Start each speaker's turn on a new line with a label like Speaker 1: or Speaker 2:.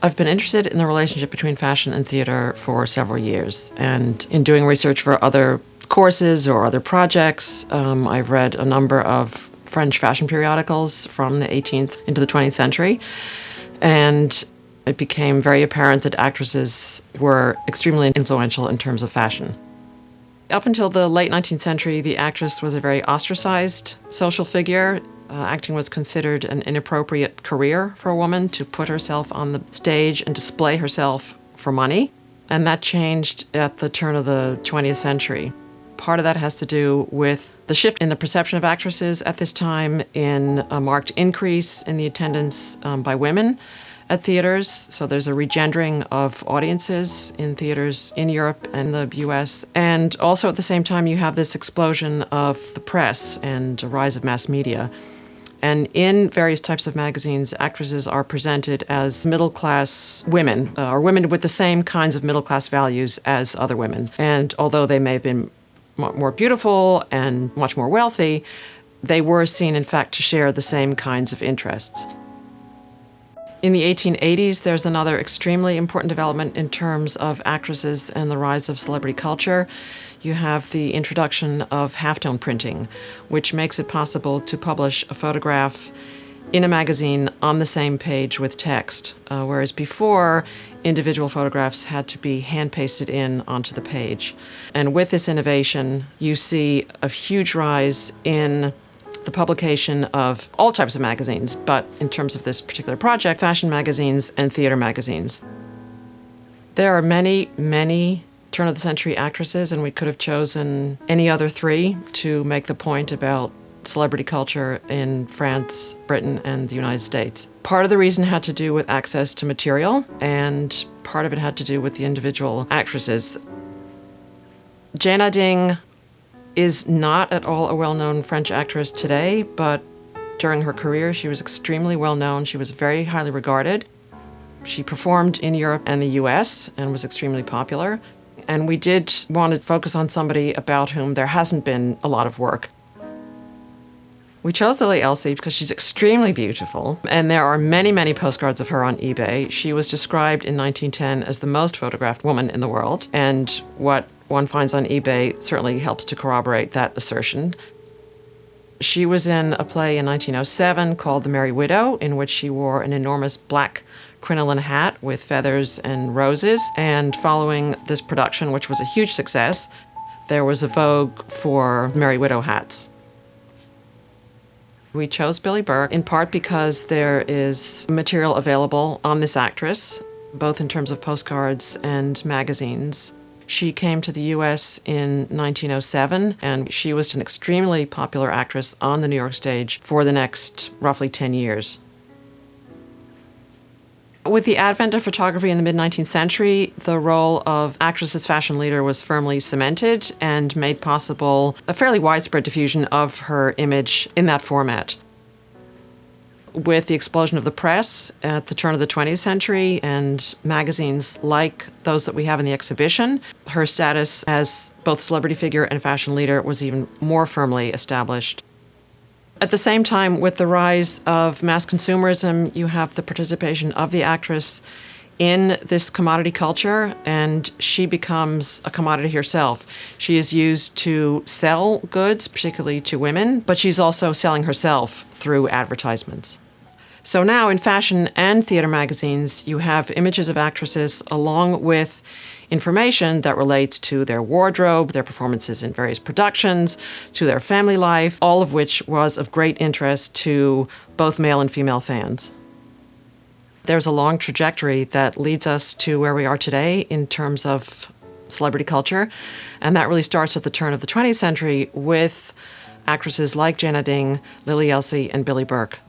Speaker 1: I've been interested in the relationship between fashion and theater for several years, and in doing research for other courses or other projects, I've read a number of French fashion periodicals from the 18th into the 20th century, and it became very apparent that actresses were extremely influential in terms of fashion. Up until the late 19th century, the actress was a very ostracized social figure. Acting was considered an inappropriate career for a woman to put herself on the stage and display herself for money. And that changed at the turn of the 20th century. Part of that has to do with the shift in the perception of actresses at this time, in a marked increase in the attendance by women at theaters. So there's a regendering of audiences in theaters in Europe and the US. And also at the same time, you have this explosion of the press and a rise of mass media. And in various types of magazines, actresses are presented as middle-class women, or women with the same kinds of middle-class values as other women. And although they may have been more beautiful and much more wealthy, they were seen, in fact, to share the same kinds of interests. In the 1880s, there's another extremely important development in terms of actresses and the rise of celebrity culture. You have the introduction of halftone printing, which makes it possible to publish a photograph in a magazine on the same page with text, whereas before, individual photographs had to be hand-pasted in onto the page. And with this innovation, you see a huge rise in the publication of all types of magazines, but in terms of this particular project, fashion magazines and theater magazines. There are many, many turn-of-the-century actresses, and we could have chosen any other three to make the point about celebrity culture in France, Britain, and the United States. Part of the reason had to do with access to material, and part of it had to do with the individual actresses. Jane Adding is not at all a well-known French actress today, but during her career, she was extremely well-known. She was very highly regarded. She performed in Europe and the US and was extremely popular. And we did want to focus on somebody about whom there hasn't been a lot of work. We chose Lily Elsie because she's extremely beautiful, and there are many, many postcards of her on eBay. She was described in 1910 as the most photographed woman in the world, and what one finds on eBay certainly helps to corroborate that assertion. She was in a play in 1907 called The Merry Widow, in which she wore an enormous black crinoline hat with feathers and roses. And following this production, which was a huge success, there was a vogue for Merry Widow hats. We chose Billie Burke in part because there is material available on this actress, both in terms of postcards and magazines. She came to the US in 1907, and she was an extremely popular actress on the New York stage for the next roughly 10 years. With the advent of photography in the mid-19th century, the role of actress as fashion leader was firmly cemented and made possible a fairly widespread diffusion of her image in that format. With the explosion of the press at the turn of the 20th century and magazines like those that we have in the exhibition, her status as both celebrity figure and fashion leader was even more firmly established. At the same time, with the rise of mass consumerism, you have the participation of the actress in this commodity culture, and she becomes a commodity herself. She is used to sell goods, particularly to women, but she's also selling herself through advertisements. So now in fashion and theater magazines, you have images of actresses along with information that relates to their wardrobe, their performances in various productions, to their family life, all of which was of great interest to both male and female fans. There's a long trajectory that leads us to where we are today in terms of celebrity culture, and that really starts at the turn of the 20th century with actresses like Jane Adding, Lily Elsie, and Billie Burke.